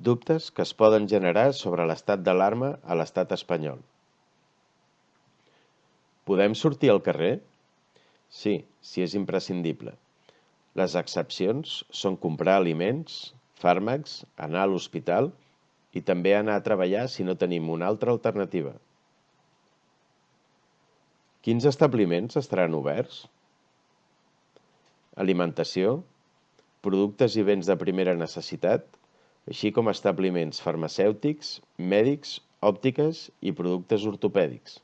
Dubtes que es poden generar sobre l'estat d'alarma a l'estat espanyol. Podem sortir al carrer? Sí, si és imprescindible. Les excepcions són comprar aliments, fàrmacs, anar a l'hospital i també anar a treballar si no tenim una altra alternativa. Quins establiments estaran oberts? Alimentació, productes i béns de primera necessitat, així com establiments farmacèutics, mèdics, òptiques i productes ortopèdics.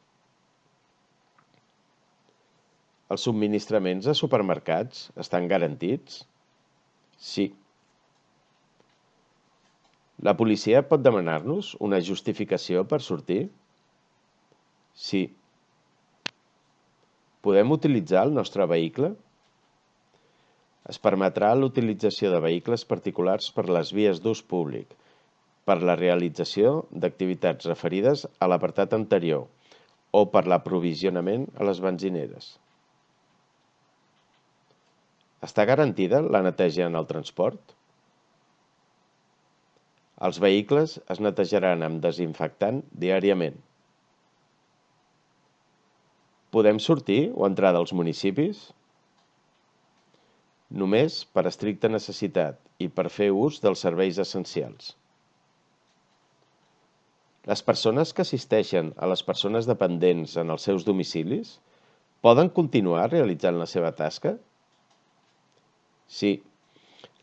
Els subministraments a supermercats estan garantits? Sí. La policia pot demanar-nos una justificació per sortir? Sí. Podem utilitzar el nostre vehicle? Es permetrà l'utilització de vehicles particulars per les vies d'ús públic, per la realització d'activitats referides a l'apartat anterior o per l'aprovisionament a les benzineres. Està garantida la neteja en el transport? Els vehicles es netejaran amb desinfectant diàriament. Podem sortir o entrar dels municipis? Només per estricta necessitat i per fer ús dels serveis essencials. Les persones que assisteixen a les persones dependents en els seus domicilis poden continuar realitzant la seva tasca? Sí.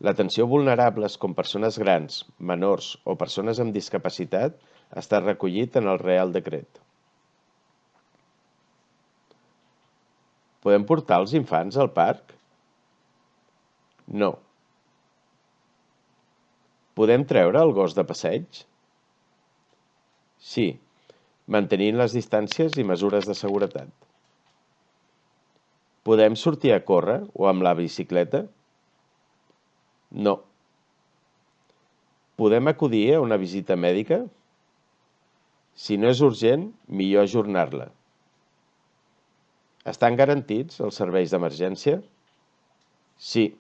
L'atenció a vulnerables com persones grans, menors o persones amb discapacitat està recollit en el Reial Decret. Podem portar els infants al parc? No. Podem treure el gos de passeig? Sí, mantenint les distàncies i mesures de seguretat. Podem sortir a córrer o amb la bicicleta? No. Podem acudir a una visita mèdica? Si no és urgent, millor ajornar-la. Estan garantits els serveis d'emergència? Sí.